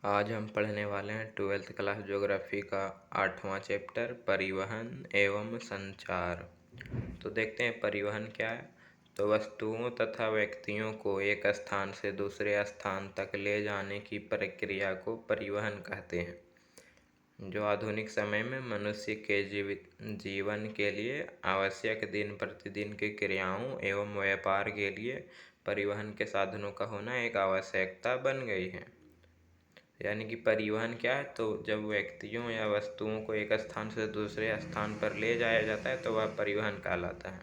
आज हम पढ़ने वाले हैं 12th क्लास ज्योग्राफी का 8वां चैप्टर परिवहन एवं संचार। तो देखते हैं परिवहन क्या है। तो वस्तुओं तथा व्यक्तियों को एक स्थान से दूसरे स्थान तक ले जाने की प्रक्रिया को परिवहन कहते हैं, जो आधुनिक समय में मनुष्य के जीवन के लिए आवश्यक दिन प्रतिदिन की क्रियाओं एवं व्यापार के लिए परिवहन के साधनों का होना एक आवश्यकता बन गई है। यानी कि परिवहन क्या है, तो जब व्यक्तियों या वस्तुओं को एक स्थान से दूसरे स्थान पर ले जाया जाता है तो वह परिवहन कहलाता है।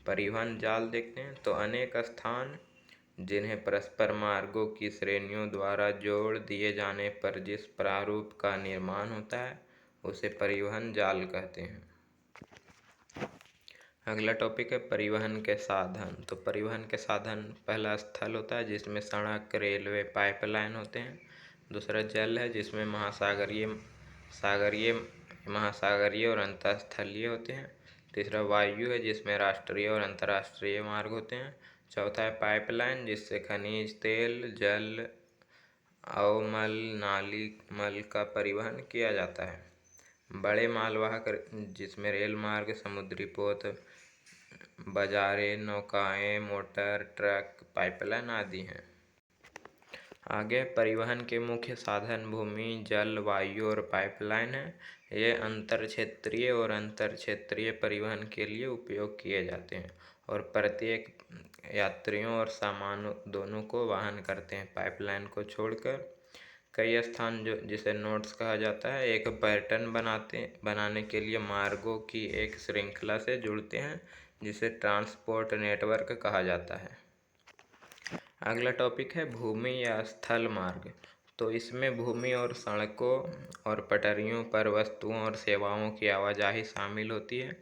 परिवहन जाल देखते हैं तो अनेक स्थान जिन्हें परस्पर मार्गों की श्रेणियों द्वारा जोड़ दिए जाने पर जिस प्रारूप का निर्माण होता है उसे परिवहन जाल कहते हैं। अगला टॉपिक है परिवहन के साधन। तो परिवहन के साधन पहला स्थल होता है जिसमें सड़क, रेलवे, पाइपलाइन होते हैं। दूसरा जल है जिसमें महासागरीय और अंतरस्थलीय होते हैं। तीसरा वायु है जिसमें राष्ट्रीय और अंतर्राष्ट्रीय मार्ग होते हैं। चौथा है पाइपलाइन जिससे खनिज तेल, जल, अवमल, नाली मल का परिवहन किया जाता है। बड़े मालवाहक जिसमें रेल मार्ग, समुद्री पोत, बाजारें, नौकाएं, मोटर, ट्रक, पाइपलाइन आदि हैं। आगे परिवहन के मुख्य साधन भूमि, जल, वायु और पाइपलाइन है। ये अंतर क्षेत्रीय और अंतर क्षेत्रीय परिवहन के लिए उपयोग किए जाते हैं और प्रत्येक यात्रियों और सामान दोनों को वहन करते हैं। पाइपलाइन को छोड़कर कई स्थान जिसे नोड्स कहा जाता है एक पैटर्न बनाने के लिए मार्गों की एक श्रृंखला से जुड़ते हैं जिसे ट्रांसपोर्ट नेटवर्क कहा जाता है। अगला टॉपिक है भूमि या स्थल मार्ग। तो इसमें भूमि और सड़कों और पटरियों पर वस्तुओं और सेवाओं की आवाजाही शामिल होती है।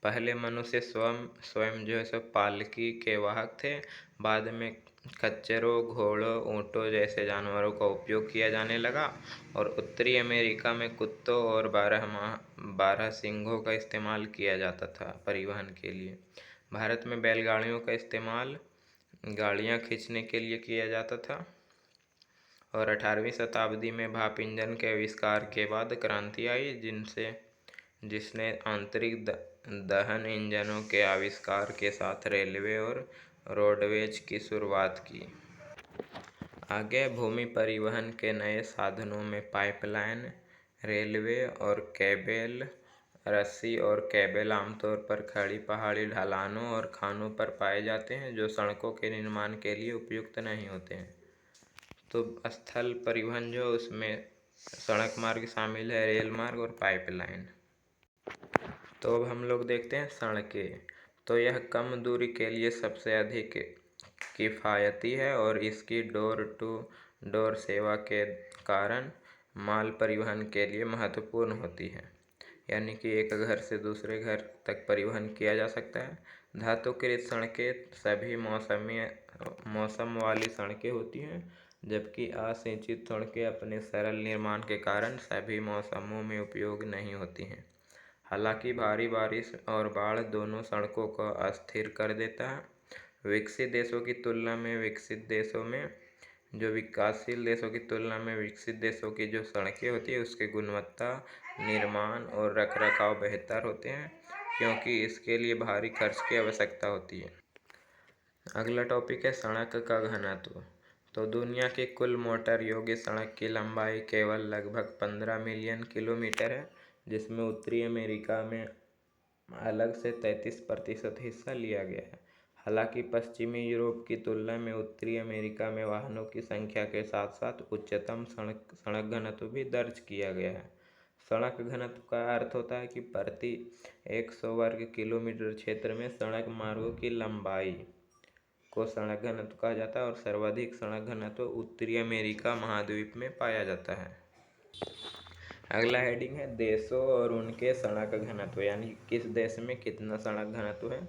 पहले मनुष्य स्वयं जो है सो पालकी के वाहक थे। बाद में खच्चरों, घोड़ों, ऊँटों जैसे जानवरों का उपयोग किया जाने लगा और उत्तरी अमेरिका में कुत्तों और बारहसिंघों का इस्तेमाल किया जाता था परिवहन के लिए। भारत में बैलगाड़ियों का इस्तेमाल गाड़ियाँ खींचने के लिए किया जाता था और 18वीं शताब्दी में भाप इंजन के आविष्कार के बाद क्रांति आई जिसने आंतरिक दहन इंजनों के आविष्कार के साथ रेलवे और रोडवेज की शुरुआत की। आगे भूमि परिवहन के नए साधनों में पाइपलाइन, रेलवे और केबल। रस्सी और केबल आमतौर पर खड़ी पहाड़ी ढलानों और खानों पर पाए जाते हैं जो सड़कों के निर्माण के लिए उपयुक्त नहीं होते हैं। तो स्थल परिवहन जो उसमें सड़क मार्ग शामिल है, रेल मार्ग और पाइपलाइन। तो अब हम लोग देखते हैं सड़कें। तो यह कम दूरी के लिए सबसे अधिक किफ़ायती है और इसकी डोर टू डोर सेवा के कारण माल परिवहन के लिए महत्वपूर्ण होती है। यानी कि एक घर से दूसरे घर तक परिवहन किया जा सकता है। धातुकृत सड़कें सभी मौसम वाली सड़कें होती हैं, जबकि असिंचित सड़कें अपने सरल निर्माण के कारण सभी मौसमों में उपयोग नहीं होती हैं। हालांकि भारी बारिश और बाढ़ दोनों सड़कों को अस्थिर कर देता है। विकसित देशों की तुलना में विकासशील देशों की तुलना में विकसित देशों की जो सड़कें होती है उसकी गुणवत्ता, निर्माण और रखरखाव बेहतर होते हैं क्योंकि इसके लिए भारी खर्च की आवश्यकता होती है। अगला टॉपिक है सड़क का घनत्व। तो दुनिया की कुल मोटर योग्य सड़क की लंबाई केवल लगभग 15 मिलियन किलोमीटर है, जिसमें उत्तरी अमेरिका में अलग से 33% हिस्सा लिया गया है। हालांकि पश्चिमी यूरोप की तुलना में उत्तरी अमेरिका में वाहनों की संख्या के साथ साथ उच्चतम सड़क घनत्व भी दर्ज किया गया है। सड़क घनत्व का अर्थ होता है कि प्रति 100 वर्ग किलोमीटर क्षेत्र में सड़क मार्गों की लंबाई को सड़क घनत्व कहा जाता है और सर्वाधिक सड़क घनत्व उत्तरी अमेरिका महाद्वीप में पाया जाता है। अगला हेडिंग है देशों और उनके सड़क घनत्व, यानी किस देश में कितना सड़क घनत्व है।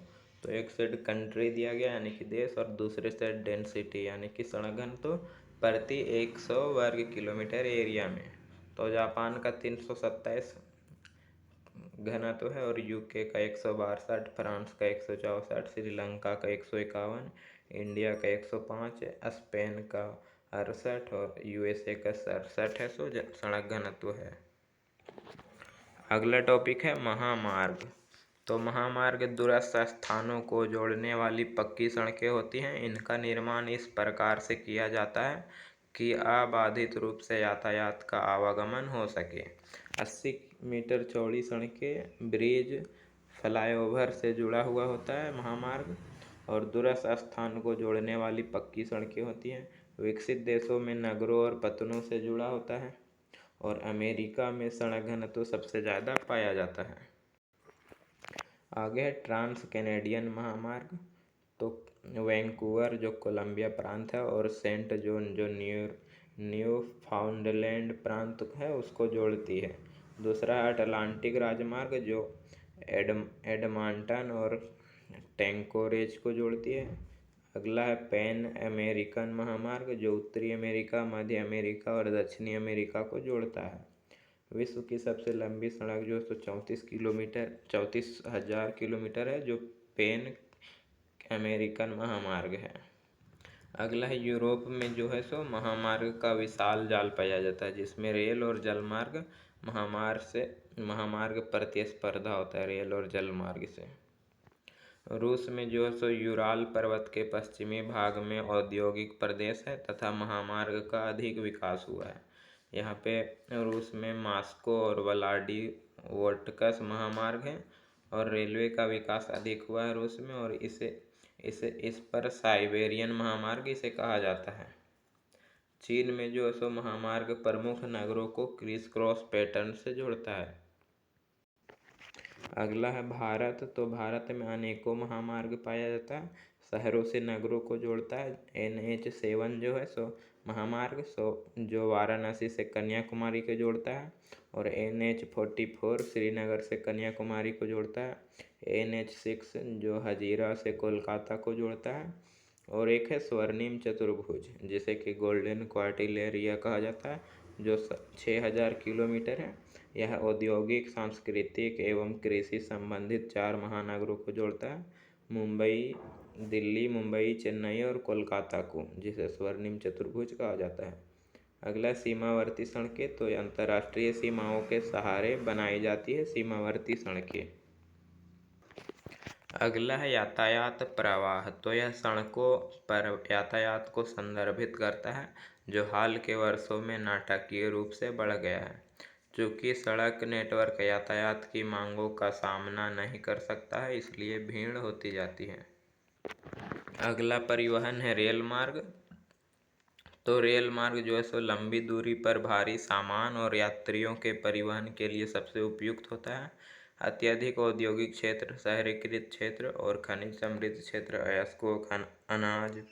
तो एक साइड कंट्री दिया गया यानी कि देश और दूसरे साइड डेंसिटी यानी कि सड़क घनत्व प्रति 100 वर्ग किलोमीटर एरिया में। तो जापान का 327 घनत्व है और यूके का 162, फ्रांस का 164, श्रीलंका का 151, इंडिया का 105, स्पेन का 68 और USA का 67 है। सो सड़क घनत्व है। अगला टॉपिक है महामार्ग। तो महामार्ग दूरस्थ स्थानों को जोड़ने वाली पक्की सड़कें होती हैं। इनका निर्माण इस प्रकार से किया जाता है कि अबाधित रूप से यातायात का आवागमन हो सके। 80 मीटर चौड़ी सड़कें, ब्रिज, फ्लाईओवर से जुड़ा हुआ होता है महामार्ग। और दूरस्थ स्थान को जोड़ने वाली पक्की सड़कें होती हैं। विकसित देशों में नगरों और पत्तनों से जुड़ा होता है। और अमेरिका में सड़क घनत्व सबसे ज़्यादा पाया जाता है। आगे है ट्रांस कैनेडियन महामार्ग। तो वैंकूवर जो कोलंबिया प्रांत है और सेंट जॉन जो न्यू फाउंडलैंड प्रांत है उसको जोड़ती है। दूसरा है अटलांटिक राजमार्ग जो एडमंटन और टैंकोरेज को जोड़ती है। अगला है पैन अमेरिकन महामार्ग जो उत्तरी अमेरिका, मध्य अमेरिका और दक्षिणी अमेरिका को जोड़ता है। विश्व की सबसे लंबी सड़क जो 34,000 किलोमीटर है जो पैन अमेरिकन महामार्ग है। अगला है यूरोप में जो है सो महामार्ग का विशाल जाल पाया जाता है जिसमें रेल और जलमार्ग महामार्ग प्रतिस्पर्धा होता है रेल और जलमार्ग से। रूस में जो है सो यूराल पर्वत के पश्चिमी भाग में औद्योगिक प्रदेश है तथा महामार्ग का अधिक विकास हुआ है। यहाँ पे रूस में मास्को और व्लादिवोस्टोक महामार्ग है और रेलवे का विकास अधिक हुआ है रूस में। और इस पर साइबेरियन महामार्ग इसे कहा जाता है। चीन में जो है सो महामार्ग प्रमुख नगरों को क्रिस क्रॉस पैटर्न से जोड़ता है। अगला है भारत। तो भारत में अनेकों महामार्ग पाया जाता है। शहरों से नगरों को जोड़ता है। NH7 जो है सो महामार्ग जो वाराणसी से कन्याकुमारी को जोड़ता है। और NH44 श्रीनगर से कन्याकुमारी को जोड़ता है। NH6 जो हजीरा से कोलकाता को जोड़ता है। और एक है स्वर्णिम चतुर्भुज जिसे कि गोल्डन क्वाड्रिलेटरल कहा जाता है जो 6000 किलोमीटर है। यह औद्योगिक, सांस्कृतिक एवं कृषि संबंधित 4 महानगरों को जोड़ता है, दिल्ली, मुंबई, चेन्नई और कोलकाता को, जिसे स्वर्णिम चतुर्भुज कहा जाता है। अगला सीमावर्ती सड़कें। तो अंतर्राष्ट्रीय सीमाओं के सहारे बनाई जाती है सीमावर्ती सड़कें। अगला है यातायात प्रवाह। तो यह सड़कों पर यातायात को संदर्भित करता है जो हाल के वर्षों में नाटकीय रूप से बढ़ गया है। चूँकि सड़क नेटवर्क यातायात की मांगों का सामना नहीं कर सकता है इसलिए भीड़ होती जाती है। अगला परिवहन है रेल मार्ग। तो रेल मार्ग जो है सो लंबी दूरी पर भारी सामान और यात्रियों के परिवहन के लिए सबसे उपयुक्त होता है। अत्यधिक औद्योगिक क्षेत्र, शहरीकृत क्षेत्र और खनिज समृद्ध क्षेत्र अयस्कों, अनाज,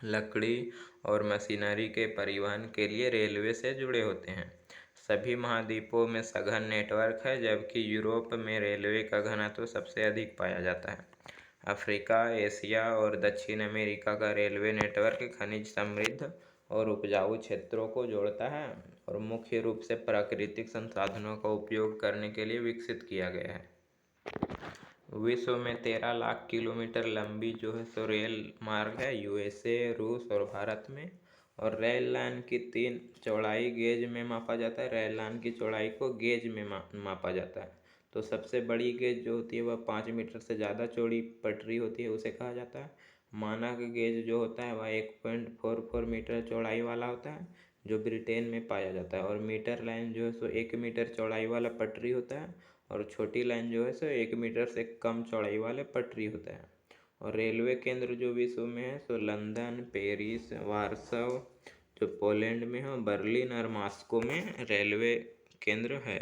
लकड़ी और मशीनरी के परिवहन के लिए रेलवे से जुड़े होते हैं। सभी महाद्वीपों में सघन नेटवर्क है जबकि यूरोप में रेलवे का घनत्व सबसे अधिक पाया जाता है। अफ्रीका, एशिया और दक्षिण अमेरिका का रेलवे नेटवर्क खनिज समृद्ध और उपजाऊ क्षेत्रों को जोड़ता है और मुख्य रूप से प्राकृतिक संसाधनों का उपयोग करने के लिए विकसित किया गया है। विश्व में 13 लाख किलोमीटर लंबी जो है सो रेल मार्ग है USA, रूस और भारत में। और रेल लाइन की 3 चौड़ाई गेज में मापा जाता है। रेल लाइन की चौड़ाई को गेज में मापा जाता है। तो सबसे बड़ी गेज जो होती है वह 5 मीटर से ज़्यादा चौड़ी पटरी होती है उसे कहा जाता है। मानक गेज जो होता है वह 1.44 मीटर चौड़ाई वाला होता है जो ब्रिटेन में पाया जाता है। और मीटर लाइन जो है सो 1 मीटर चौड़ाई वाला पटरी होता है और छोटी लाइन जो है सो 1 मीटर से कम चौड़ाई वाले पटरी होता है। और रेलवे केंद्र जो विश्व में है सो लंदन, पेरिस, वार्सो जो पोलैंड में है, बर्लिन और मॉस्को में रेलवे केंद्र है।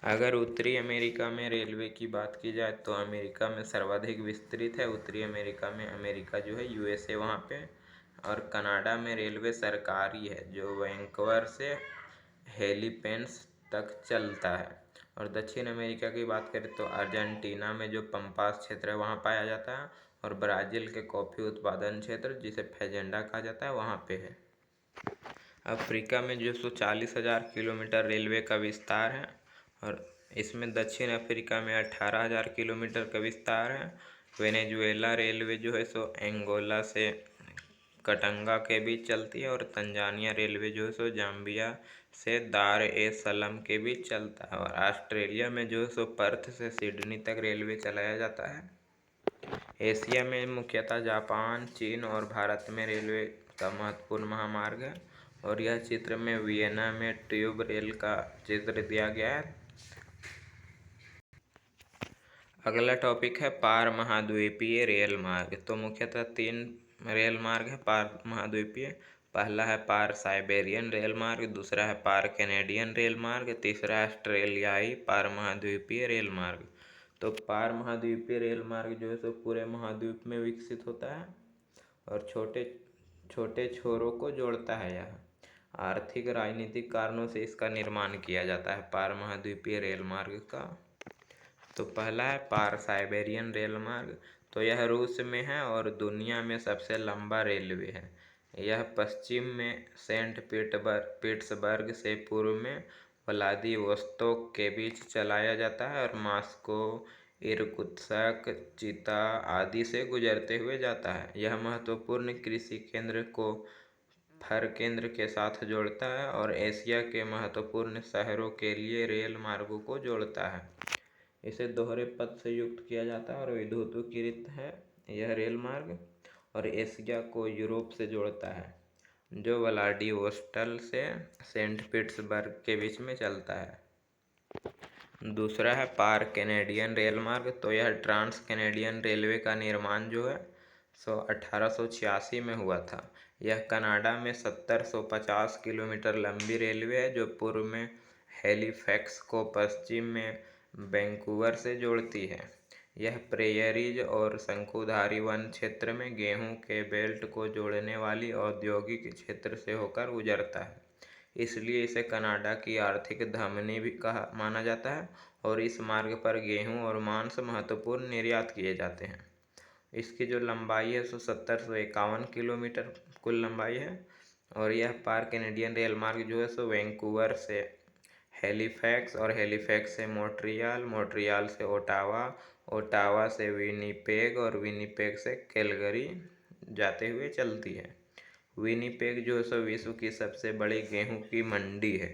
अगर उत्तरी अमेरिका में रेलवे की बात की जाए तो अमेरिका में सर्वाधिक विस्तृत है। उत्तरी अमेरिका में अमेरिका जो है USA वहाँ पे। और कनाडा में रेलवे सरकारी है जो वैंकूवर से हेलिपेंस तक चलता है। और दक्षिण अमेरिका की बात करें तो अर्जेंटीना में जो पंपास क्षेत्र है वहाँ पाया जाता है। और ब्राज़ील के कॉफ़ी उत्पादन क्षेत्र जिसे फेजेंडा कहा जाता है वहाँ पे है। अफ्रीका में जो 40,000 किलोमीटर रेलवे का विस्तार है और इसमें दक्षिण अफ्रीका में 18,000 किलोमीटर का विस्तार है। वेनेजुएला रेलवे जो है सो एंगोला से कटंगा के बीच चलती है। और तंजानिया रेलवे जो है सो जाम्बिया से दार ए सलाम के बीच चलता है। और ऑस्ट्रेलिया में जो है सो पर्थ से सिडनी तक रेलवे चलाया जाता है। एशिया में मुख्यतः जापान, चीन और भारत में रेलवे का महत्वपूर्ण महामार्ग है। और यह चित्र में वियना में ट्यूब रेल का चित्र दिया गया है। अगला टॉपिक है पार महाद्वीपीय रेल मार्ग। तो मुख्यतः 3 रेल मार्ग है पार महाद्वीपीय। पहला है पार साइबेरियन रेल मार्ग, दूसरा है पार कैनेडियन रेल मार्ग, तीसरा है ऑस्ट्रेलियाई पार महाद्वीपीय रेल मार्ग। तो पार महाद्वीपीय रेल मार्ग जो है सो पूरे महाद्वीप में विकसित होता है और छोटे छोटे छोरों को जोड़ता है। यह आर्थिक राजनीतिक कारणों से इसका निर्माण किया जाता है पार महाद्वीपीय रेल मार्ग का। तो पहला है पार साइबेरियन रेल मार्ग। तो यह रूस में है और दुनिया में सबसे लंबा रेलवे है। यह पश्चिम में सेंट पीटर्सबर्ग से पूर्व में व्लादिवोस्तोक के बीच चलाया जाता है और मॉस्को, इरकुत्स्क, चिता आदि से गुजरते हुए जाता है। यह महत्वपूर्ण कृषि केंद्र को फर केंद्र के साथ जोड़ता है और एशिया के महत्वपूर्ण शहरों के लिए रेल मार्गों को जोड़ता है। इसे दोहरे पथ से युक्त किया जाता है और विद्युतीकृत है यह रेल मार्ग। और एशिया को यूरोप से जोड़ता है जो व्लादिवोस्टोक से सेंट पीटर्सबर्ग के बीच में चलता है। दूसरा है पार कैनेडियन रेल मार्ग। तो यह ट्रांस कैनेडियन रेलवे का निर्माण जो है सो 1886 में हुआ था। यह कनाडा में 1750 किलोमीटर लंबी रेलवे है जो पूर्व में हैलिफैक्स को पश्चिम में वैंकूवर से जोड़ती है। यह प्रेयरीज और शंकुधारी वन क्षेत्र में गेहूं के बेल्ट को जोड़ने वाली औद्योगिक क्षेत्र से होकर गुजरता है, इसलिए इसे कनाडा की आर्थिक धमनी भी कहा माना जाता है। और इस मार्ग पर गेहूं और मांस महत्वपूर्ण निर्यात किए जाते हैं। इसकी जो लंबाई है सो 1751 किलोमीटर कुल लंबाई है। और यह पार कैनेडियन रेल मार्ग जो है सो वैंकूवर से हैलिफैक्स और हैलिफैक्स से मॉन्ट्रियल, मॉन्ट्रियल से ओटावा, ओटावा से विनिपेग और विनिपेग से कैलगरी जाते हुए चलती है। विनिपेग जो है सो विश्व की सबसे बड़ी गेहूं की मंडी है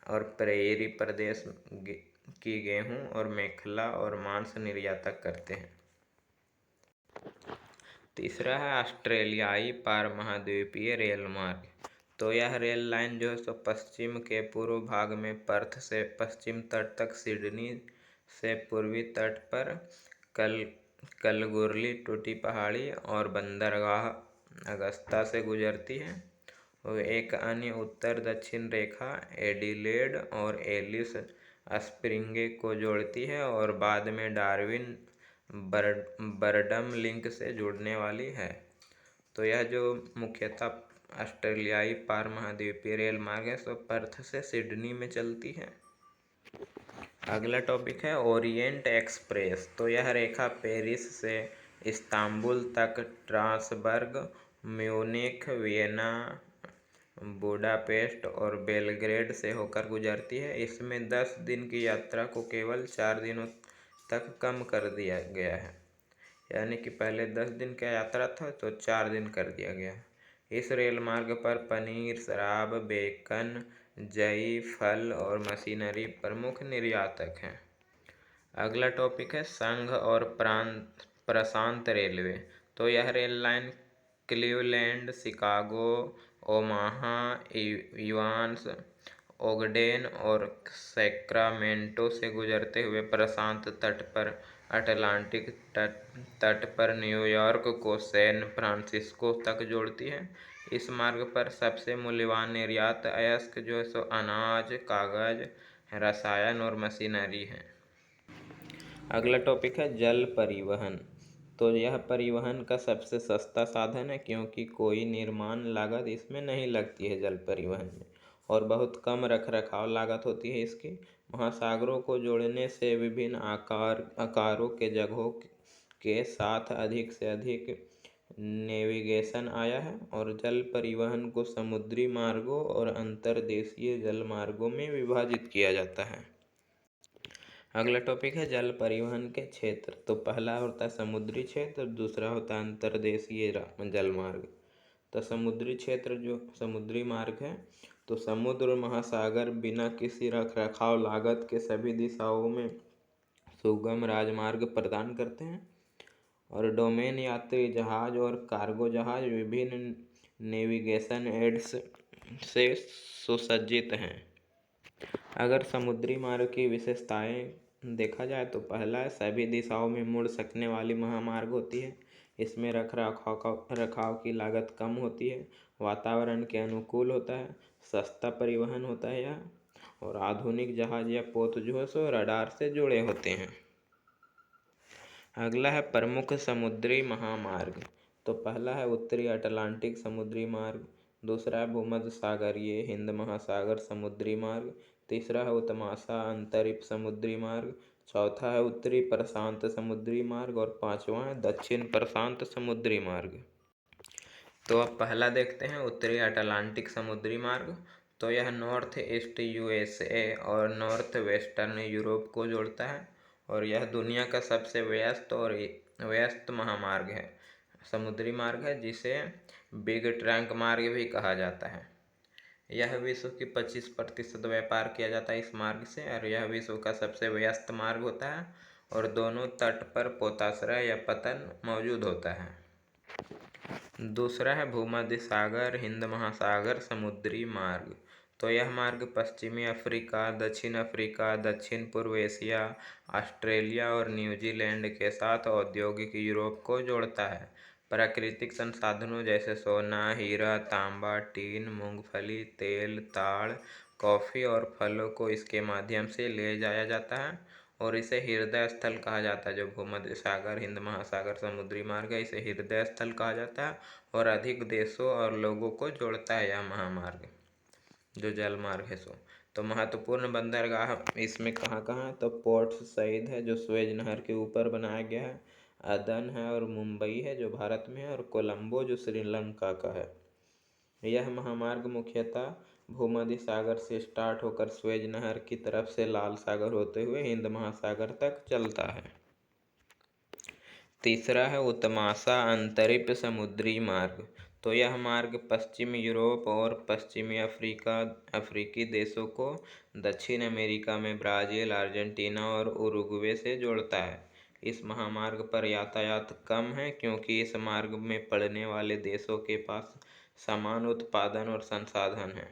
और प्रेयरी प्रदेश की गेहूं और मेखला और मांस निर्यातक करते हैं। तीसरा है ऑस्ट्रेलियाई पार महाद्वीपीय रेल मार्ग। तो यह रेल लाइन जो है सो पश्चिम के पूर्व भाग में पर्थ से पश्चिम तट तक, सिडनी से पूर्वी तट पर कलगुरली टूटी पहाड़ी और बंदरगाह अगस्ता से गुजरती है। और एक अन्य उत्तर दक्षिण रेखा एडिलेड और एलिस स्प्रिंगे को जोड़ती है और बाद में डार्विन बर्डम लिंक से जुड़ने वाली है। तो यह जो मुख्यतः ऑस्ट्रेलियाई पार महाद्वीपीय रेल मार्ग है सो पर्थ से सिडनी में चलती है। अगला टॉपिक है ओरिएंट एक्सप्रेस। तो यह रेखा पेरिस से इस्तांबुल तक स्ट्रासबर्ग, म्यूनिख, वियना, बुडापेस्ट और बेलग्रेड से होकर गुजरती है। इसमें 10 दिन की यात्रा को केवल 4 दिनों तक कम कर दिया गया है, यानी कि पहले 10 दिन का यात्रा था तो 4 दिन कर दिया गया है। इस रेल मार्ग पर पनीर, शराब, बेकन, जई, फल और मशीनरी प्रमुख निर्यातक हैं। अगला टॉपिक है संघ और प्रशांत रेलवे। तो यह rail line Cleveland, Chicago, Omaha, Evans, Ogden और सैक्रामेंटो से गुजरते हुए प्रशांत तट पर अटलांटिक तट पर न्यूयॉर्क को सैन फ्रांसिस्को तक जोड़ती है। इस मार्ग पर सबसे मूल्यवान निर्यात अयस्क जो है सो अनाज, कागज, रसायन और मशीनरी है। अगला टॉपिक है जल परिवहन। तो यह परिवहन का सबसे सस्ता साधन है क्योंकि कोई निर्माण लागत इसमें नहीं लगती है जल परिवहन में, और बहुत कम रखरखाव लागत होती है इसकी। महासागरों को जोड़ने से विभिन्न आकारों के जगहों के साथ अधिक से अधिक नेविगेशन आया है और जल परिवहन को समुद्री मार्गों और अंतर्देशीय जल मार्गों में विभाजित किया जाता है। अगला टॉपिक है जल परिवहन के क्षेत्र। तो पहला होता है समुद्री क्षेत्र, दूसरा होता है अंतर्देशीय जल मार्ग। तो समुद्री क्षेत्र जो समुद्री मार्ग है, तो समुद्र और महासागर बिना किसी रख रखाव लागत के सभी दिशाओं में सुगम राजमार्ग प्रदान करते हैं। और डोमेन यात्री जहाज और कार्गो जहाज विभिन्न नेविगेशन एड्स से सुसज्जित हैं। अगर समुद्री मार्ग की विशेषताएं देखा जाए तो पहला है, सभी दिशाओं में मुड़ सकने वाली महामार्ग होती है। इसमें रखाव की लागत कम होती है, वातावरण के अनुकूल होता है, सस्ता परिवहन होता है यह, और आधुनिक जहाज या पोत जो है सो रडार से जुड़े होते हैं। अगला है प्रमुख समुद्री महामार्ग। तो पहला है उत्तरी अटलांटिक समुद्री मार्ग, दूसरा है भूमध्य सागरीय हिंद महासागर समुद्री मार्ग, तीसरा है उत्तमाशा अंतरिक्ष समुद्री मार्ग, चौथा है उत्तरी प्रशांत समुद्री मार्ग और पांचवा है दक्षिण प्रशांत समुद्री मार्ग। तो अब पहला देखते हैं उत्तरी अटलांटिक समुद्री मार्ग। तो यह नॉर्थ ईस्ट यूएसए और नॉर्थ वेस्टर्न यूरोप को जोड़ता है और यह दुनिया का सबसे व्यस्त महामार्ग है, समुद्री मार्ग है, जिसे बिग ट्रंक मार्ग भी कहा जाता है। यह विश्व की 25% व्यापार किया जाता है इस मार्ग से और यह विश्व का सबसे व्यस्त मार्ग होता है और दोनों तट पर पोताश्रय या पतन मौजूद होता है। दूसरा है भूमध्य सागर हिंद महासागर समुद्री मार्ग। तो यह मार्ग पश्चिमी अफ्रीका, दक्षिण अफ्रीका, दक्षिण पूर्व एशिया, ऑस्ट्रेलिया और न्यूजीलैंड के साथ औद्योगिक यूरोप को जोड़ता है। प्राकृतिक संसाधनों जैसे सोना, हीरा, तांबा, टीन, मूंगफली, तेल, ताड़, कॉफ़ी और फलों को इसके माध्यम से ले जाया जाता है और इसे हृदय स्थल कहा जाता है। जो भूमध्य सागर हिंद महासागर समुद्री मार्ग है, इसे हृदय स्थल कहा जाता है और अधिक देशों और लोगों को जोड़ता है यह महामार्ग, जो जल मार्ग है सो। तो महत्वपूर्ण बंदरगाह इसमें कहाँ कहाँ, तो पोर्ट सईद है जो स्वेज नहर के ऊपर बनाया गया है, अदन है और मुंबई है जो भारत में है, और कोलंबो जो श्रीलंका का है। यह महामार्ग मुख्यतः भूमध्य सागर से स्टार्ट होकर स्वेज नहर की तरफ से लाल सागर होते हुए हिंद महासागर तक चलता है। तीसरा है उत्तमाशा अंतरिक्ष समुद्री मार्ग। तो यह मार्ग पश्चिमी यूरोप और पश्चिमी अफ्रीकी देशों को दक्षिण अमेरिका में ब्राज़ील, अर्जेंटीना और उरुग्वे से जोड़ता है। इस महामार्ग पर यातायात कम है क्योंकि इस मार्ग में पड़ने वाले देशों के पास समान उत्पादन और संसाधन हैं,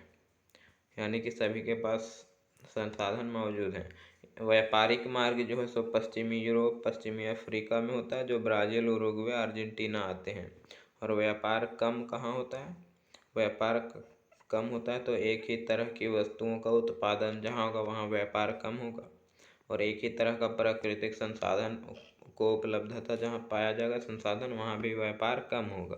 यानी कि सभी के पास संसाधन मौजूद हैं। व्यापारिक मार्ग जो है सो पश्चिमी यूरोप, पश्चिमी अफ्रीका में होता है, जो ब्राज़ील, उरुग्वे, अर्जेंटीना आते हैं। और व्यापार कम कहाँ होता है, व्यापार कम होता है तो एक ही तरह की वस्तुओं का उत्पादन जहाँ होगा वहाँ व्यापार कम होगा, और एक ही तरह का प्राकृतिक संसाधन को उपलब्धता जहाँ पाया जाएगा संसाधन, वहाँ भी व्यापार कम होगा।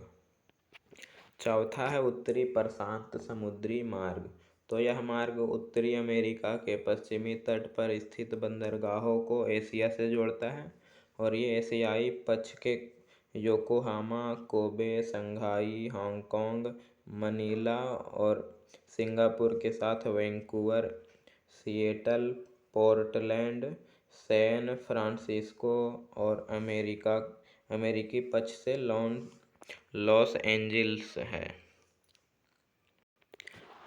चौथा है उत्तरी प्रशांत समुद्री मार्ग। तो यह मार्ग उत्तरी अमेरिका के पश्चिमी तट पर स्थित बंदरगाहों को एशिया से जोड़ता है और ये एशियाई पक्ष के Yokohama, Kobe, Shanghai, Hong Kong, Manila और सिंगापुर के साथ Vancouver, Seattle, Portland, San Francisco और अमेरिकी पक्ष से लॉस एंजिल्स है।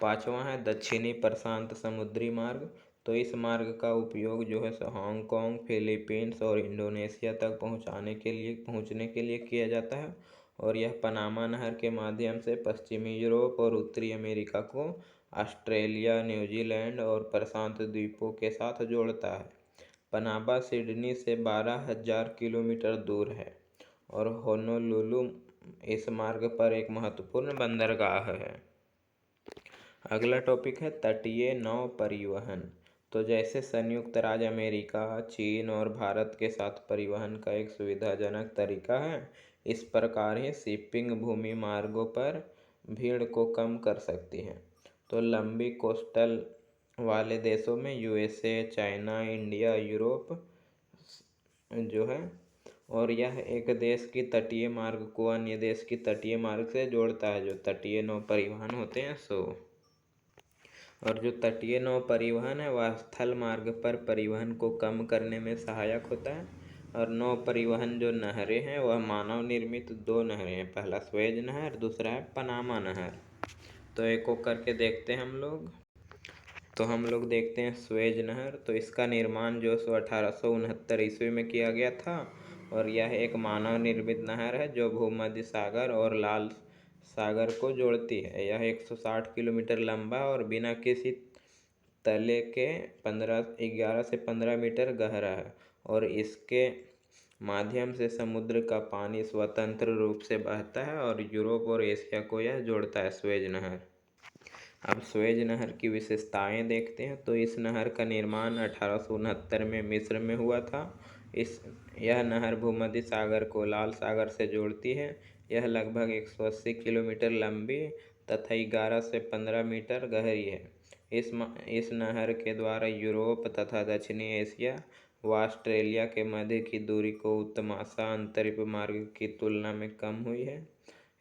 पांचवा है दक्षिणी प्रशांत समुद्री मार्ग। तो इस मार्ग का उपयोग जो है हांगकांग, फिलीपींस और इंडोनेशिया तक पहुंचने के लिए किया जाता है और यह पनामा नहर के माध्यम से पश्चिमी यूरोप और उत्तरी अमेरिका को ऑस्ट्रेलिया, न्यूजीलैंड और प्रशांत द्वीपों के साथ जोड़ता है। पनामा सिडनी से 12,000 किलोमीटर दूर है और होनोलुलु इस मार्ग पर एक महत्वपूर्ण बंदरगाह है। अगला टॉपिक है तटीय नौ परिवहन। तो जैसे संयुक्त राज्य अमेरिका, चीन और भारत के साथ परिवहन का एक सुविधाजनक तरीका है, इस प्रकार ही शिपिंग भूमि मार्गों पर भीड़ को कम कर सकती है। तो लंबी कोस्टल वाले देशों में यूएसए, चाइना, इंडिया, यूरोप जो है, और यह एक देश की तटीय मार्ग को अन्य देश की तटीय मार्ग से जोड़ता है, जो तटीय नौ परिवहन होते हैं सो। और जो तटीय नौ परिवहन है वह स्थल मार्ग पर परिवहन को कम करने में सहायक होता है और नौ परिवहन जो नहरें हैं वह मानव निर्मित 2 नहरें हैं। पहला स्वेज नहर, दूसरा है पनामा नहर। तो एक को करके देखते हैं हम लोग। तो हम लोग देखते हैं स्वेज नहर। तो इसका निर्माण जो 1869 ईस्वी में किया गया था और यह एक मानव निर्मित नहर है जो भूमध्य सागर और लाल सागर को जोड़ती है। यह 160 किलोमीटर लंबा और बिना किसी तले के 11 से 15 मीटर गहरा है और इसके माध्यम से समुद्र का पानी स्वतंत्र रूप से बहता है और यूरोप और एशिया को यह जोड़ता है, स्वेज नहर। अब स्वेज नहर की विशेषताएं देखते हैं। तो इस नहर का निर्माण 1869 में मिस्र में हुआ था। यह नहर भूमध्य सागर को लाल सागर से जोड़ती है। यह लगभग 180 किलोमीटर लंबी तथा 11 से 15 मीटर गहरी है। इस नहर के द्वारा यूरोप तथा दक्षिणी एशिया व ऑस्ट्रेलिया के मध्य की दूरी को उत्तमाशा अंतरिक्ष मार्ग की तुलना में कम हुई है।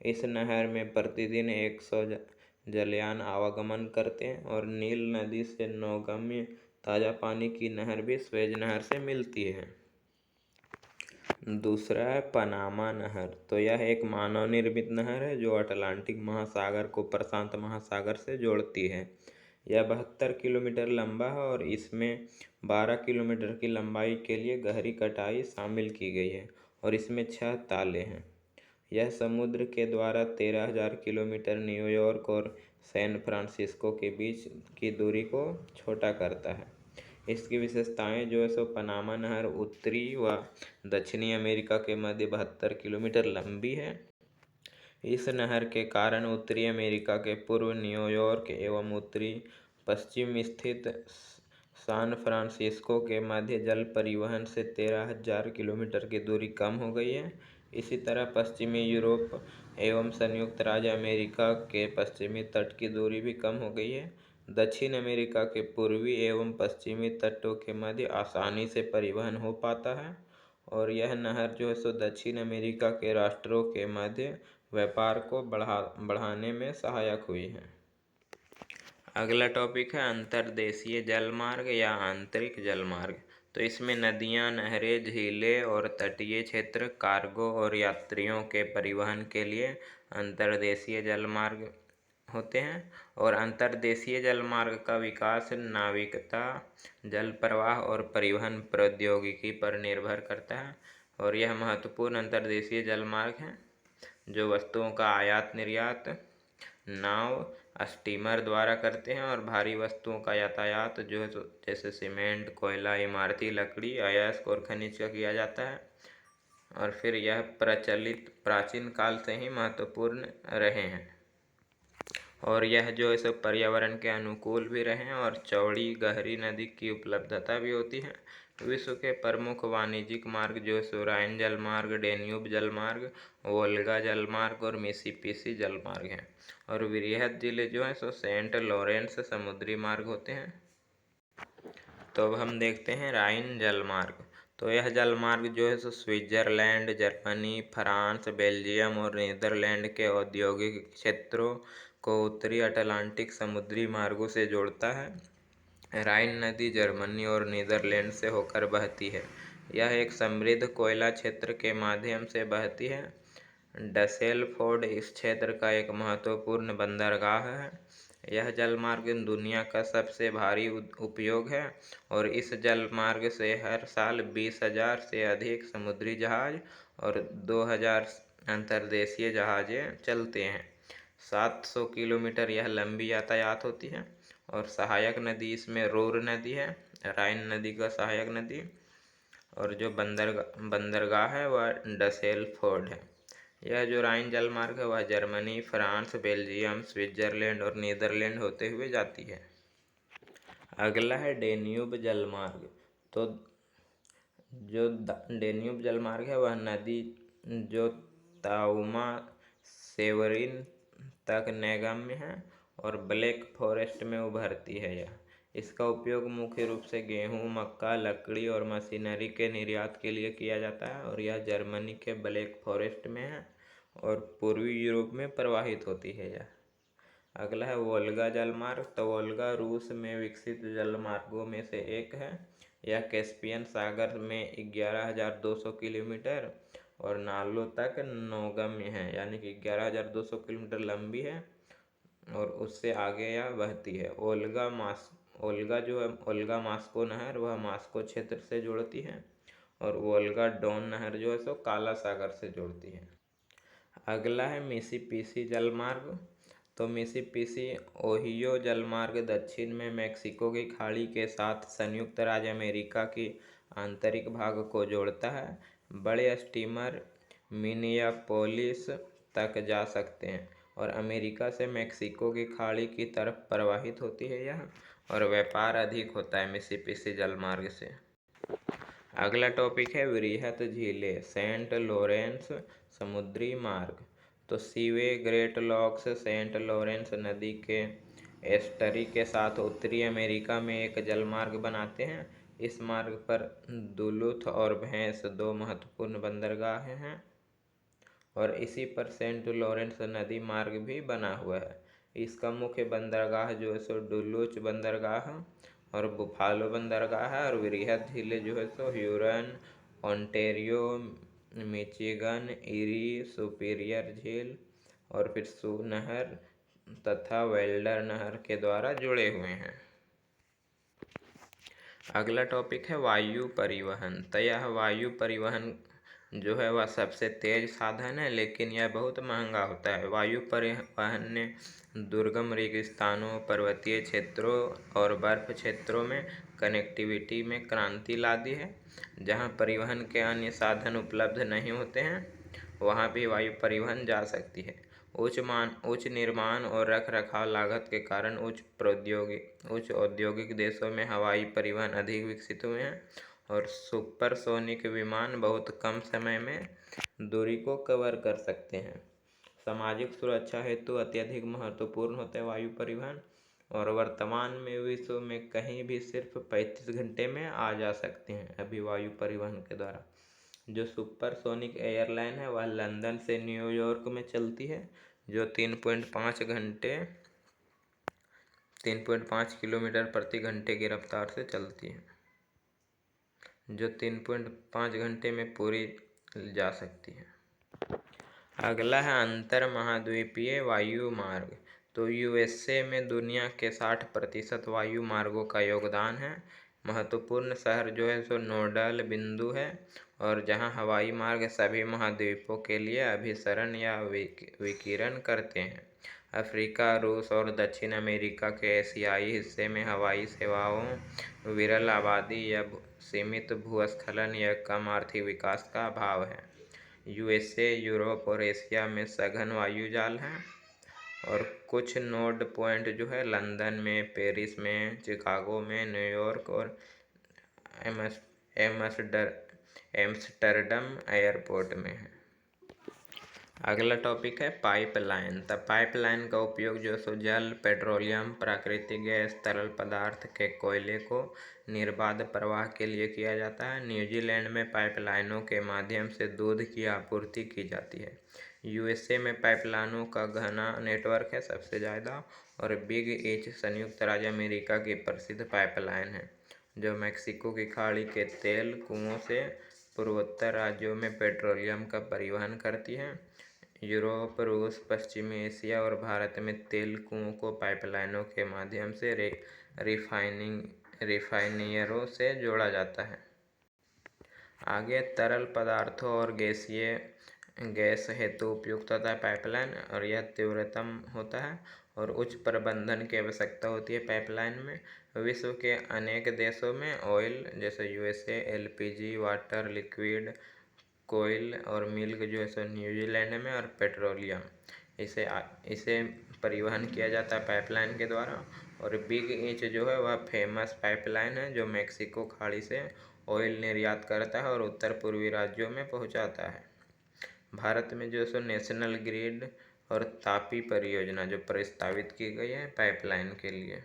इस नहर में प्रतिदिन 100 जलयान आवागमन करते हैं और नील नदी से नौगम्य ताज़ा पानी की नहर भी स्वेज नहर से मिलती है। दूसरा है पनामा नहर। तो यह एक मानव निर्मित नहर है जो अटलांटिक महासागर को प्रशांत महासागर से जोड़ती है। यह 72 किलोमीटर लंबा है और इसमें 12 किलोमीटर की लंबाई के लिए गहरी कटाई शामिल की गई है और इसमें 6 ताले हैं। यह समुद्र के द्वारा 13,000 किलोमीटर न्यूयॉर्क और सैन फ्रांसिस्को के बीच की दूरी को छोटा करता है। इसकी विशेषताएं जो है सो पनामा नहर उत्तरी व दक्षिणी अमेरिका के मध्य 72 किलोमीटर लंबी है। इस नहर के कारण उत्तरी अमेरिका के पूर्व न्यूयॉर्क एवं उत्तरी पश्चिम स्थित सैन फ्रांसिस्को के मध्य जल परिवहन से 13,000 किलोमीटर की दूरी कम हो गई है। इसी तरह पश्चिमी यूरोप एवं संयुक्त राज्य अमेरिका के पश्चिमी तट की दूरी भी कम हो गई है। दक्षिण अमेरिका के पूर्वी एवं पश्चिमी तटों के मध्य आसानी से परिवहन हो पाता है और यह नहर जो है सो दक्षिण अमेरिका के राष्ट्रों के मध्य व्यापार को बढ़ाने में सहायक हुई है। अगला टॉपिक है अंतर्देशीय जलमार्ग या आंतरिक जलमार्ग। तो इसमें नदियाँ, नहरें, झीलें और तटीय क्षेत्र कार्गो और यात्रियों के परिवहन के लिए अंतर्देशीय जलमार्ग होते हैं और अंतर्देशीय जलमार्ग का विकास नाविकता, जल प्रवाह और परिवहन प्रौद्योगिकी पर निर्भर करता है और यह महत्वपूर्ण अंतर्देशीय जलमार्ग हैं जो वस्तुओं का आयात निर्यात नाव, स्टीमर द्वारा करते हैं और भारी वस्तुओं का यातायात जो है जैसे सीमेंट, कोयला, इमारती लकड़ी, अयस्क और खनिज का किया जाता है। और फिर यह प्राचीन काल से ही महत्वपूर्ण रहे हैं और यह जो है सब पर्यावरण के अनुकूल भी रहे और चौड़ी गहरी नदी की उपलब्धता भी होती है। विश्व के प्रमुख वाणिज्यिक मार्ग जो है राइन जलमार्ग, डेन्यूब जलमार्ग, वोल्गा जलमार्ग और मिसिसिपी जलमार्ग हैं और वृहद जिले जो हैं सो सेंट लॉरेंस समुद्री मार्ग होते हैं। तो अब हम देखते हैं राइन जलमार्ग। तो यह जलमार्ग जो है सो स्विट्जरलैंड, जर्मनी, फ्रांस, बेल्जियम और नीदरलैंड के औद्योगिक क्षेत्रों को उत्तरी अटलांटिक समुद्री मार्गों से जोड़ता है। राइन नदी जर्मनी और नीदरलैंड से होकर बहती है। यह एक समृद्ध कोयला क्षेत्र के माध्यम से बहती है। डसेलफोर्ड इस क्षेत्र का एक महत्वपूर्ण बंदरगाह है। यह जलमार्ग दुनिया का सबसे भारी उपयोग है और इस जलमार्ग से हर साल 20,000 से अधिक समुद्री जहाज और 2,000 अंतर्देशीय जहाज़ें चलते हैं। 700 किलोमीटर यह लंबी यातायात होती है और सहायक नदी इसमें रूर नदी है, राइन नदी का सहायक नदी, और जो बंदरगाह है वह डसेलफोर्ड है। यह जो राइन जलमार्ग है वह जर्मनी, फ्रांस, बेल्जियम, स्विट्जरलैंड और नीदरलैंड होते हुए जाती है। अगला है डेन्यूब जलमार्ग। तो जो डेन्यूब जलमार्ग है वह नदी जो ताउमा सेवरिन तक नैगम्य है और ब्लैक फॉरेस्ट में उभरती है। इसका उपयोग मुख्य रूप से गेहूं, मक्का, लकड़ी और मशीनरी के निर्यात के लिए किया जाता है और यह जर्मनी के ब्लैक फॉरेस्ट में है और पूर्वी यूरोप में प्रवाहित होती है यह। अगला है वोल्गा जलमार्ग। तो वोल्गा रूस में विकसित जलमार्गों में से एक है। यह कैस्पियन सागर में 11,200 किलोमीटर और नालों तक नौगम्य है, यानी कि 11,200 किलोमीटर लंबी है और उससे आगे यह बहती है। ओल्गा जो है, ओल्गा मास्को नहर, वह मास्को क्षेत्र से जोड़ती है और वोल्गा डॉन नहर जो है सो काला सागर से जोड़ती है। अगला है मिसिसिपी जलमार्ग। तो मिसिसिपी ओहियो जलमार्ग दक्षिण में मैक्सिको की खाड़ी के साथ संयुक्त राज्य अमेरिका की आंतरिक भाग को जोड़ता है। बड़े स्टीमर मिनियापोलिस तक जा सकते हैं और अमेरिका से मैक्सिको की खाड़ी की तरफ प्रवाहित होती है यह, और व्यापार अधिक होता है मिसिसिपी जलमार्ग से। अगला टॉपिक है वृहत झीलें, सेंट लॉरेंस समुद्री मार्ग। तो सीवे ग्रेट लॉक्स सेंट लॉरेंस नदी के एस्टरी के साथ उत्तरी अमेरिका में एक जलमार्ग बनाते हैं। इस मार्ग पर दुलुथ और भैंस दो महत्वपूर्ण बंदरगाहें हैं और इसी पर सेंट लॉरेंस नदी मार्ग भी बना हुआ है। इसका मुख्य बंदरगाह जो है सो डुलुच बंदरगाह और बुफालो बंदरगाह है, और वृहद झीलें जो है सो Hurun, Ontario, Michigan, eri, superior झील और फिर सू नहर तथा वेल्डर नहर के द्वारा जुड़े हुए हैं। अगला टॉपिक है वायु परिवहन। तो यह वायु परिवहन जो है वह सबसे तेज साधन है, लेकिन यह बहुत महंगा होता है। वायु परिवहन ने दुर्गम रेगिस्तानों, पर्वतीय क्षेत्रों और बर्फ क्षेत्रों में कनेक्टिविटी में क्रांति ला दी है। जहां परिवहन के अन्य साधन उपलब्ध नहीं होते हैं, वहां भी वायु परिवहन जा सकती है। उच्च निर्माण और रख रखाव लागत के कारण उच्च औद्योगिक देशों में हवाई परिवहन अधिक विकसित हुए हैं और सुपरसोनिक विमान बहुत कम समय में दूरी को कवर कर सकते हैं। सामाजिक सुरक्षा हेतु अत्यधिक महत्वपूर्ण होता है वायु परिवहन, और वर्तमान में विश्व में कहीं भी सिर्फ 35 घंटे में आ जा सकते हैं अभी वायु परिवहन के द्वारा। जो सुपरसोनिक एयरलाइन है वह लंदन से न्यूयॉर्क में चलती है, जो 3.5 किलोमीटर प्रति घंटे की रफ्तार से चलती है, जो 3.5 घंटे में पूरी जा सकती है। अगला है अंतर महाद्वीपीय वायु मार्ग। तो यूएसए में दुनिया के 60% वायु मार्गों का योगदान है। महत्वपूर्ण शहर जो है सो नोडल बिंदु है और जहां हवाई मार्ग सभी महाद्वीपों के लिए अभिसरण या विकिरण करते हैं। अफ्रीका, रूस और दक्षिण अमेरिका के एशियाई हिस्से में हवाई सेवाओं, विरल आबादी या सीमित भूस्खलन या कम आर्थिक विकास का अभाव है। यूएसए, यूरोप और एशिया में सघन वायु जाल हैं और कुछ नोड पॉइंट जो है लंदन में, पेरिस में, चिकागो में, न्यूयॉर्क और एम्स्टर्डम एयरपोर्ट में है। अगला टॉपिक है पाइपलाइन। तो पाइपलाइन का उपयोग जो सो जल, पेट्रोलियम, प्राकृतिक गैस, तरल पदार्थ के कोयले को निर्बाध प्रवाह के लिए किया जाता है। न्यूजीलैंड में पाइपलाइनों के माध्यम से दूध की आपूर्ति की जाती है। यूएसए में पाइपलाइनों का घना नेटवर्क है सबसे ज़्यादा, और बिग ईच संयुक्त राज्य अमेरिका की प्रसिद्ध पाइपलाइन है जो मैक्सिको की खाड़ी के तेल कुओं से पूर्वोत्तर राज्यों में पेट्रोलियम का परिवहन करती है। यूरोप, रूस, पश्चिमी एशिया और भारत में तेल कुओं को पाइपलाइनों के माध्यम से रिफाइनरियों से जोड़ा जाता है। आगे तरल पदार्थों और गैस हेतु उपयुक्त होता है पाइपलाइन, और यह तीव्रतम होता है और उच्च प्रबंधन की आवश्यकता होती है पाइपलाइन में। विश्व के अनेक देशों में ऑयल जैसे यूएसए, एलपीजी, वाटर, लिक्विड, कोयल और मिल्क जो है सो न्यूजीलैंड में, और पेट्रोलियम इसे परिवहन किया जाता है पाइपलाइन के द्वारा। और बिग ईच जो है वह फेमस पाइपलाइन है जो मैक्सिको खाड़ी से ऑयल निर्यात करता है और उत्तर पूर्वी राज्यों में पहुंचाता है। भारत में जो सो नेशनल ग्रिड और तापी परियोजना जो प्रस्तावित की गई है पाइपलाइन के लिए।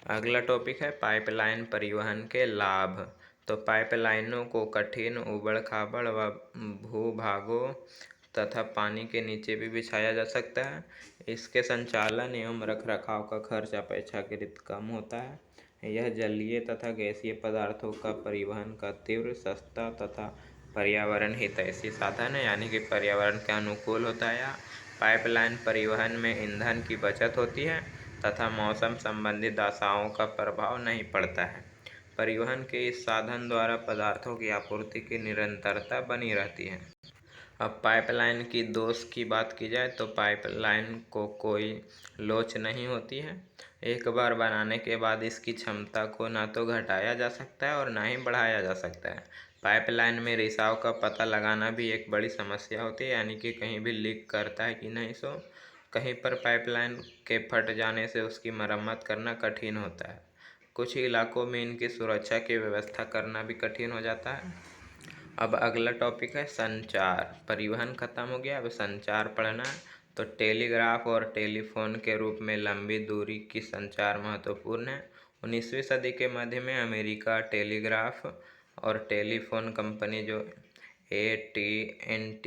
अगला टॉपिक है पाइपलाइन परिवहन के लाभ। तो पाइपलाइनों को कठिन, उबड़-खाबड़ व भूभागों तथा पानी के नीचे भी बिछाया जा सकता है। इसके संचालन एवं रखरखाव का खर्च अपेक्षाकृत कम होता है। यह जलीय तथा गैसीय पदार्थों का परिवहन का तीव्र, सस्ता तथा पर्यावरण हितैषी साधन है, यानी कि पर्यावरण के अनुकूल होता है। यह पाइपलाइन परिवहन में ईंधन की बचत होती है तथा मौसम संबंधी दशाओं का प्रभाव नहीं पड़ता है। परिवहन के इस साधन द्वारा पदार्थों की आपूर्ति की निरंतरता बनी रहती है। अब पाइपलाइन की दोष की बात की जाए तो पाइपलाइन को कोई लोच नहीं होती है। एक बार बनाने के बाद इसकी क्षमता को ना तो घटाया जा सकता है और ना ही बढ़ाया जा सकता है। पाइपलाइन में रिसाव का पता लगाना भी एक बड़ी समस्या होती है, यानी कि कहीं भी लीक करता है कि नहीं। सो कहीं पर पाइपलाइन के फट जाने से उसकी मरम्मत करना कठिन होता है। कुछ इलाकों में इनकी सुरक्षा की व्यवस्था करना भी कठिन हो जाता है। अब अगला टॉपिक है संचार। परिवहन खत्म हो गया, अब संचार पढ़ना है। तो टेलीग्राफ और टेलीफोन के रूप में लंबी दूरी की संचार महत्वपूर्ण है। 19वीं सदी के मध्य में अमेरिका टेलीग्राफ और टेलीफोन कंपनी जो AT&T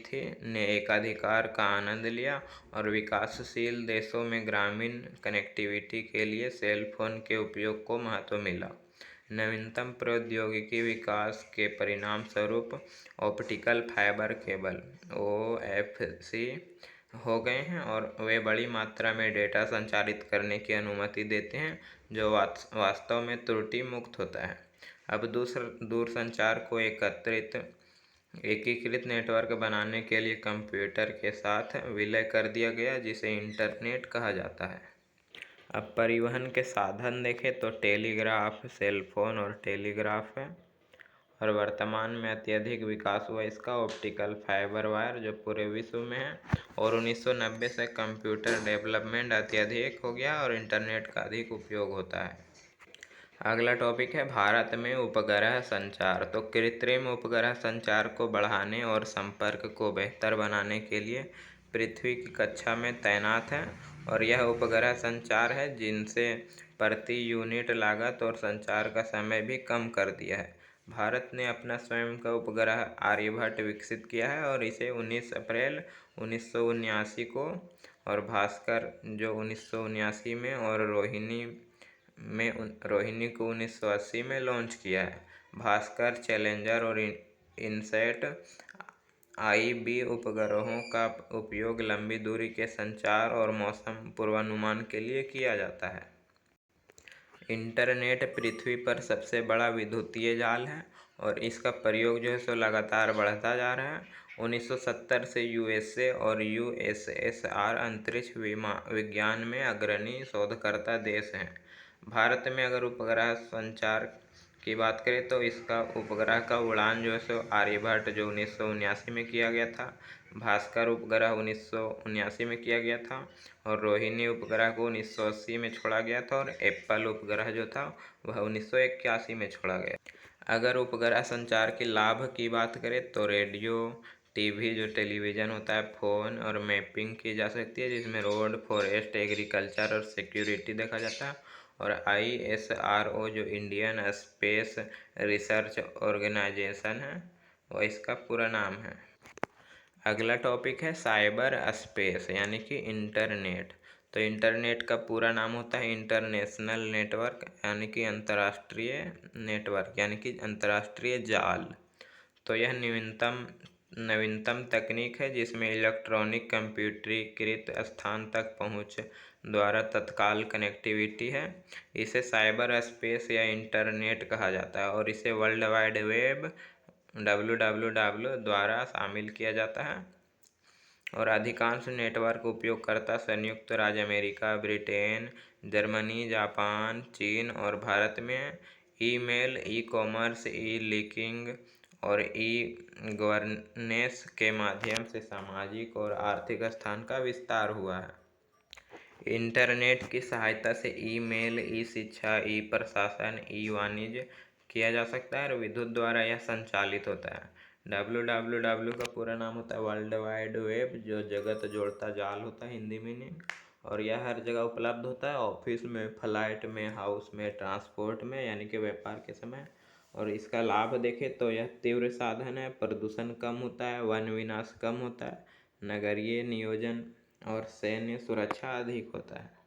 थी ने एकाधिकार का आनंद लिया और विकासशील देशों में ग्रामीण कनेक्टिविटी के लिए सेल फोन के उपयोग को महत्व मिला। नवीनतम प्रौद्योगिकी विकास के परिणाम स्वरूप ऑप्टिकल फाइबर केबल OFC हो गए हैं और वे बड़ी मात्रा में डेटा संचारित करने की अनुमति देते हैं, जो वास्तव में त्रुटि मुक्त होता है। अब दूरसंचार को एकीकृत नेटवर्क बनाने के लिए कंप्यूटर के साथ विलय कर दिया गया, जिसे इंटरनेट कहा जाता है। अब परिवहन के साधन देखें तो टेलीग्राफ, सेलफोन और टेलीग्राफ है, और वर्तमान में अत्यधिक विकास हुआ इसका ऑप्टिकल फाइबर वायर जो पूरे विश्व में है। और 1990 से कंप्यूटर डेवलपमेंट अत्यधिक हो गया और इंटरनेट का अधिक उपयोग होता है। अगला टॉपिक है भारत में उपग्रह संचार। तो कृत्रिम उपग्रह संचार को बढ़ाने और संपर्क को बेहतर बनाने के लिए पृथ्वी की कक्षा में तैनात है, और यह उपग्रह संचार है जिनसे प्रति यूनिट लागत और संचार का समय भी कम कर दिया है। भारत ने अपना स्वयं का उपग्रह आर्यभट्ट विकसित किया है और इसे 19 अप्रैल 1979 को, और भास्कर जो 1979 में, और रोहिणी को 1980 में लॉन्च किया है। भास्कर, चैलेंजर और इनसैट IB उपग्रहों का उपयोग लंबी दूरी के संचार और मौसम पूर्वानुमान के लिए किया जाता है। इंटरनेट पृथ्वी पर सबसे बड़ा विद्युतीय जाल है और इसका प्रयोग जो है सो लगातार बढ़ता जा रहा है। 1970 से USA और USSR अंतरिक्ष विज्ञान में अग्रणी शोधकर्ता देश हैं। भारत में अगर उपग्रह संचार की बात करें तो इसका उपग्रह का उड़ान जो है सो आर्यभट्ट जो 1979 में किया गया था, भास्कर उपग्रह 1979 में किया गया था, और रोहिणी उपग्रह को 1980 में छोड़ा गया था, और एप्पल उपग्रह जो था वह 1981 में छोड़ा गया। अगर उपग्रह संचार के लाभ की बात करें तो रेडियो, TV जो टेलीविज़न होता है, फ़ोन और मैपिंग की जा सकती है, जिसमें रोड, फॉरेस्ट, एग्रीकल्चर और सिक्योरिटी देखा जाता है। और ISRO जो इंडियन स्पेस रिसर्च ऑर्गेनाइजेशन है, वह इसका पूरा नाम है। अगला टॉपिक है साइबर स्पेस यानी कि इंटरनेट। तो इंटरनेट का पूरा नाम होता है इंटरनेशनल नेटवर्क, यानी कि अंतर्राष्ट्रीय नेटवर्क, यानी कि अंतर्राष्ट्रीय जाल। तो यह नवीनतम तकनीक है जिसमें इलेक्ट्रॉनिक कंप्यूटरीकृत स्थान तक पहुंच द्वारा तत्काल कनेक्टिविटी है। इसे साइबर स्पेस या इंटरनेट कहा जाता है और इसे वर्ल्ड वाइड वेब WWW द्वारा शामिल किया जाता है। और अधिकांश नेटवर्क उपयोगकर्ता संयुक्त राज्य अमेरिका, ब्रिटेन, जर्मनी, जापान, चीन और भारत में ईमेल, ई-कॉमर्स, ई-लीकिंग और ई-गवर्नेंस के माध्यम से सामाजिक और आर्थिक स्थान का विस्तार हुआ है। इंटरनेट की सहायता से ईमेल, ई-शिक्षा, ई-प्रशासन, ई-वाणिज्य किया जा सकता है और विद्युत द्वारा यह संचालित होता है। WWW का पूरा नाम होता है वर्ल्ड वाइड वेब, जो जगत जोड़ता जाल होता है हिंदी मीनिंग, और यह हर जगह उपलब्ध होता है, ऑफिस में, फ्लाइट में, हाउस में, ट्रांसपोर्ट में, यानी कि व्यापार के समय। और इसका लाभ देखें तो यह तीव्र साधन है, प्रदूषण कम होता है, वन विनाश कम होता है, नगरीय नियोजन और सैन्य सुरक्षा अधिक होता है।